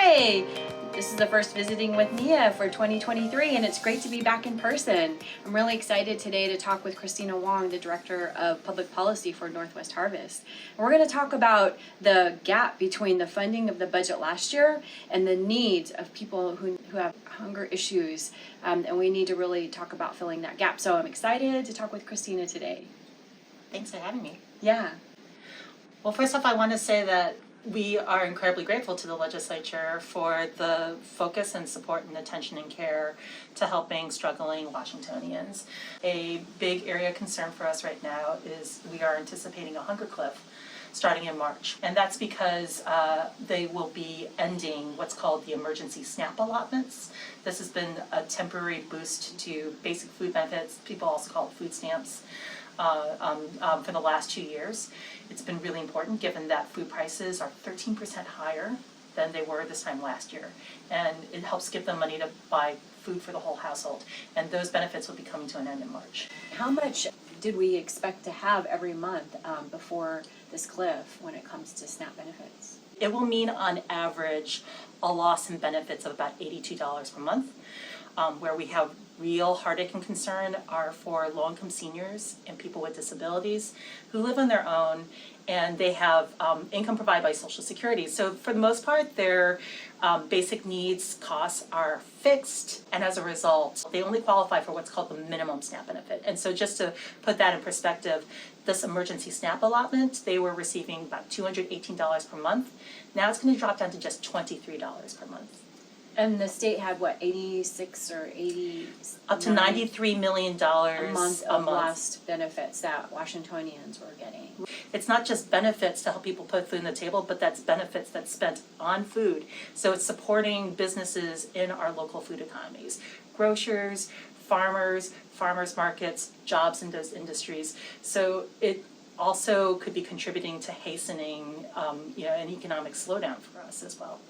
Hi! This is the first Visiting with Mia for 2023, and it's great to be back in person. I'm really excited today to talk with Christina Wong, the Director of Public Policy for Northwest Harvest. And we're going to talk about the gap between the funding of the budget last year and the needs of people who have hunger issues, and we need to really talk about filling that gap. So I'm excited to talk with Christina today. Thanks for having me. Yeah. Well, first off, I want to say that we are incredibly grateful to the legislature for the focus and support and attention and care to helping struggling Washingtonians. A big area of concern for us right now is we are anticipating a hunger cliff starting in March. And that's because they will be ending what's called the emergency SNAP allotments. This has been a temporary boost to basic food benefits, people also call it food stamps, for the last 2 years. It's been really important given that food prices are 13% higher than they were this time last year. And it helps give them money to buy food for the whole household. And those benefits will be coming to an end in March. How much did we expect to have every month before this cliff when it comes to SNAP benefits? It will mean on average a loss in benefits of about $82 per month. Where we have real heartache and concern are for low-income seniors and people with disabilities who live on their own, and they have income provided by Social Security. So for the most part, their basic needs costs are fixed, and as a result, they only qualify for what's called the minimum SNAP benefit. And so just to put that in perspective, this emergency SNAP allotment, they were receiving about $218 per month. Now it's going to drop down to just $23 per month. And the state had what, 86 or 80? Up to $93 million a month of lost benefits that Washingtonians were getting. It's not just benefits to help people put food on the table, but that's benefits that's spent on food. So it's supporting businesses in our local food economies, grocers, farmers markets, jobs in those industries. So it also could be contributing to hastening an economic slowdown for us as well.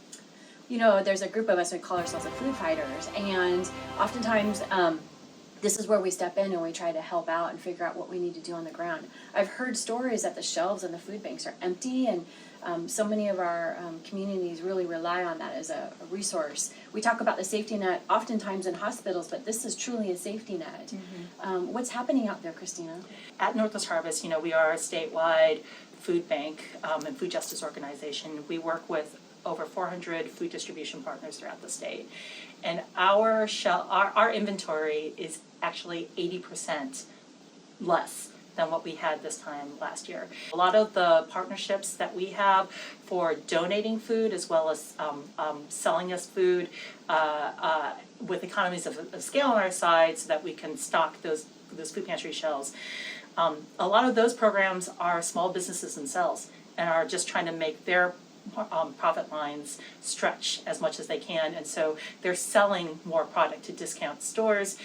You know, there's a group of us who call ourselves the food fighters, and oftentimes this is where we step in and we try to help out and figure out what we need to do on the ground. I've heard stories that the shelves in the food banks are empty, and so many of our communities really rely on that as a resource. We talk about the safety net oftentimes in hospitals, but this is truly a safety net. Mm-hmm. What's happening out there, Christina? At Northwest Harvest, we are a statewide food bank and food justice organization. We work with over 400 food distribution partners throughout the state. And our inventory is actually 80% less than what we had this time last year. A lot of the partnerships that we have for donating food as well as selling us food with economies of scale on our side so that we can stock those food pantry shelves. A lot of those programs are small businesses themselves and are just trying to make their profit lines stretch as much as they can, and so they're selling more product to discount stores,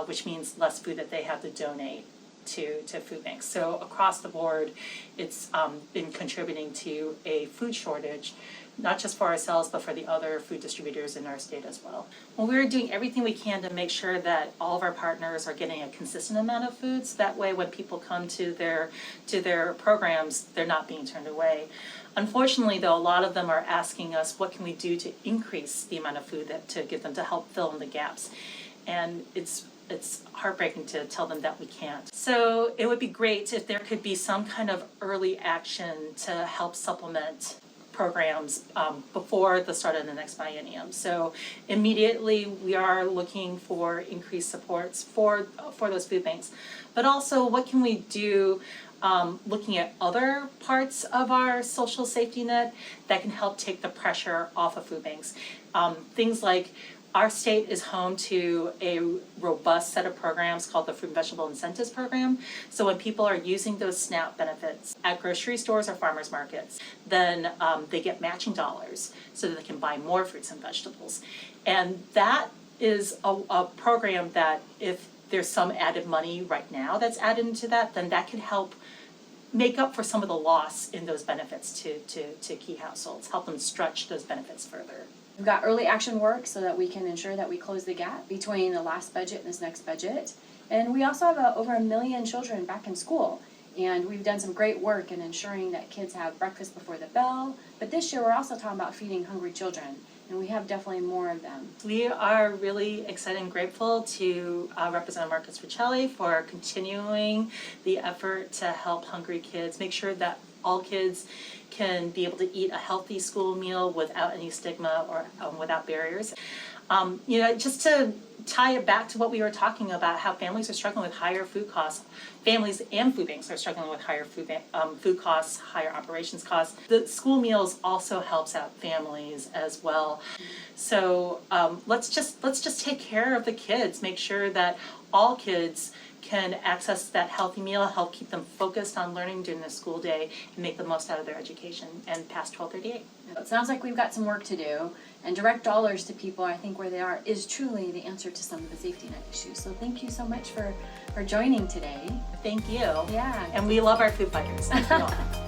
which means less food that they have to donate to food banks. So across the board, it's been contributing to a food shortage, not just for ourselves, but for the other food distributors in our state as well. Well, we're doing everything we can to make sure that all of our partners are getting a consistent amount of food, so that way when people come to their programs, they're not being turned away. Unfortunately, though, a lot of them are asking us, what can we do to increase the amount of food to give them to help fill in the gaps? And it's heartbreaking to tell them that we can't. So it would be great if there could be some kind of early action to help supplement programs before the start of the next biennium. So immediately we are looking for increased supports for those food banks. But also, what can we do looking at other parts of our social safety net that can help take the pressure off of food banks? Things like our state is home to a robust set of programs called the Fruit and Vegetable Incentives Program. So when people are using those SNAP benefits at grocery stores or farmers markets, then they get matching dollars so that they can buy more fruits and vegetables. And that is a program that if there's some added money right now that's added into that, then that can help make up for some of the loss in those benefits to key households, help them stretch those benefits further. We've got early action work so that we can ensure that we close the gap between the last budget and this next budget. And we also have over 1 million children back in school. And we've done some great work in ensuring that kids have breakfast before the bell. But this year we're also talking about feeding hungry children. and we have definitely more of them. We are really excited and grateful to Representative Marcus Riccelli for continuing the effort to help hungry kids, make sure that all kids can be able to eat a healthy school meal without any stigma or without barriers. Just to tie it back to what we were talking about, how families are struggling with higher food costs. Families and food banks are struggling with higher food costs, higher operations costs. The school meals also helps out families as well. So let's just take care of the kids. Make sure that all kids can access that healthy meal, help keep them focused on learning during the school day, and make the most out of their education and past 1238. It sounds like we've got some work to do, and direct dollars to people, I think, where they are is truly the answer to some of the safety net issues. So thank you so much for joining today. Thank you. Yeah. And we love our food fighters. Thank you all.